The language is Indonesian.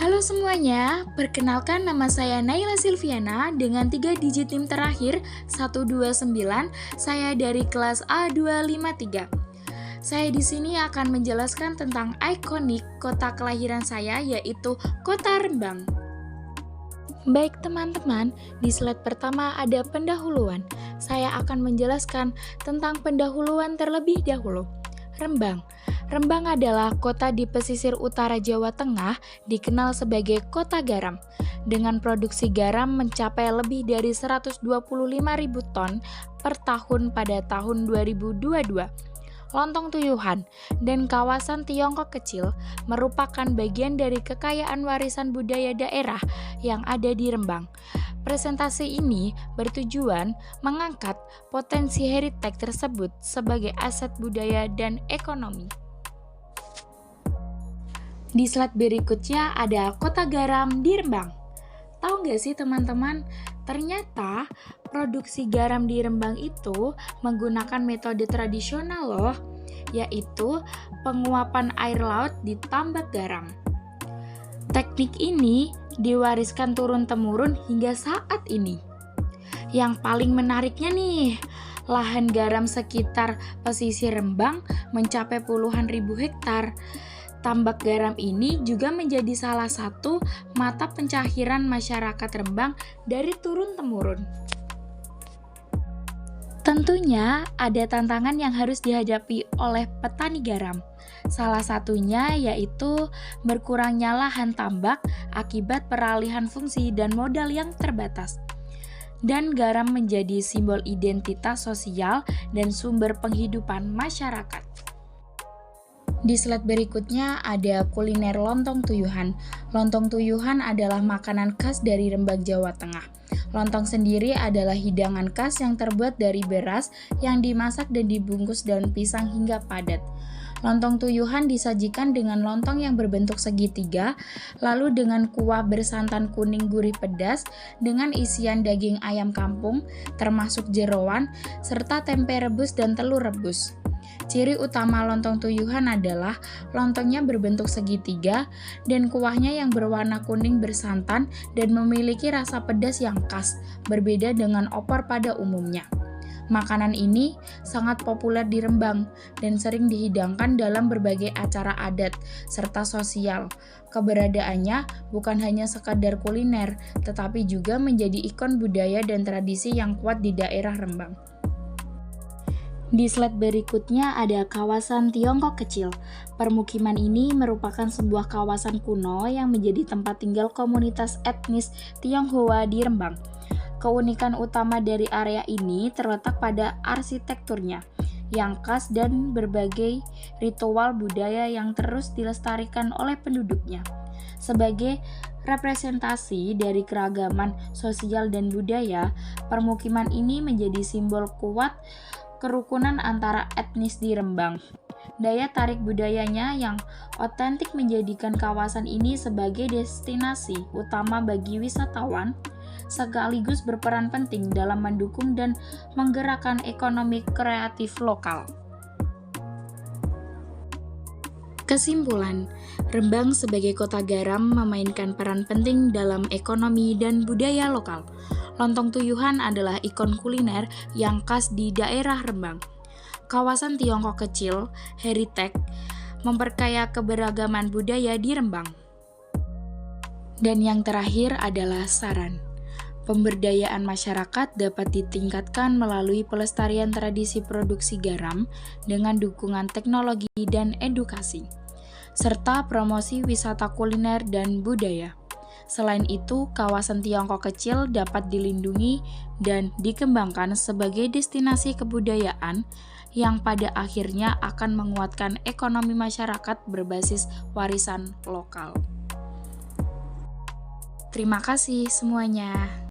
Halo semuanya, perkenalkan nama saya Naila Silviana dengan 3 digit NIM terakhir 129. Saya dari kelas A253. Saya di sini akan menjelaskan tentang ikonik kota kelahiran saya, yaitu Kota Rembang. Baik teman-teman, di slide pertama ada pendahuluan. Saya akan menjelaskan tentang pendahuluan terlebih dahulu. Rembang. Rembang adalah kota di pesisir utara Jawa Tengah, dikenal sebagai kota garam. Dengan produksi garam mencapai lebih dari 125.000 ton per tahun pada tahun 2022. Lontong Tuyuhan dan kawasan Tiongkok Kecil merupakan bagian dari kekayaan warisan budaya daerah yang ada di Rembang. Presentasi ini bertujuan mengangkat potensi heritage tersebut sebagai aset budaya dan ekonomi. Di slide berikutnya ada kota garam di Rembang. Tahu nggak sih teman-teman, ternyata produksi garam di Rembang itu menggunakan metode tradisional loh, yaitu penguapan air laut di tambak garam. Teknik ini diwariskan turun-temurun hingga saat ini. Yang paling menariknya nih, lahan garam sekitar pesisir Rembang mencapai puluhan ribu hektar. Tambak garam ini juga menjadi salah satu mata pencaharian masyarakat Rembang dari turun-temurun. Tentunya ada tantangan yang harus dihadapi oleh petani garam. Salah satunya yaitu berkurangnya lahan tambak akibat peralihan fungsi dan modal yang terbatas. Dan garam menjadi simbol identitas sosial dan sumber penghidupan masyarakat. Di slide berikutnya ada kuliner lontong tuyuhan. Lontong tuyuhan adalah makanan khas dari Rembang, Jawa Tengah. Lontong sendiri adalah hidangan khas yang terbuat dari beras yang dimasak dan dibungkus daun pisang hingga padat. Lontong tuyuhan disajikan dengan lontong yang berbentuk segitiga, lalu dengan kuah bersantan kuning gurih pedas, dengan isian daging ayam kampung, termasuk jeroan, serta tempe rebus dan telur rebus. Ciri utama lontong tuyuhan adalah lontongnya berbentuk segitiga dan kuahnya yang berwarna kuning bersantan dan memiliki rasa pedas yang khas, berbeda dengan opor pada umumnya. Makanan ini sangat populer di Rembang dan sering dihidangkan dalam berbagai acara adat serta sosial. Keberadaannya bukan hanya sekadar kuliner, tetapi juga menjadi ikon budaya dan tradisi yang kuat di daerah Rembang. Di slide berikutnya ada kawasan Tiongkok Kecil. Permukiman ini merupakan sebuah kawasan kuno yang menjadi tempat tinggal komunitas etnis Tionghoa di Rembang. Keunikan utama dari area ini terletak pada arsitekturnya yang khas dan berbagai ritual budaya yang terus dilestarikan oleh penduduknya. Sebagai representasi dari keragaman sosial dan budaya, permukiman ini menjadi simbol kuat kerukunan antara etnis di Rembang. Daya tarik budayanya yang otentik menjadikan kawasan ini sebagai destinasi utama bagi wisatawan, sekaligus berperan penting dalam mendukung dan menggerakkan ekonomi kreatif lokal. Kesimpulan, Rembang sebagai kota garam memainkan peran penting dalam ekonomi dan budaya lokal. Lontong tuyuhan adalah ikon kuliner yang khas di daerah Rembang. Kawasan Tiongkok Kecil, heritage, memperkaya keberagaman budaya di Rembang. Dan yang terakhir adalah saran. Pemberdayaan masyarakat dapat ditingkatkan melalui pelestarian tradisi produksi garam dengan dukungan teknologi dan edukasi, serta promosi wisata kuliner dan budaya. Selain itu, kawasan Tiongkok Kecil dapat dilindungi dan dikembangkan sebagai destinasi kebudayaan yang pada akhirnya akan menguatkan ekonomi masyarakat berbasis warisan lokal. Terima kasih semuanya.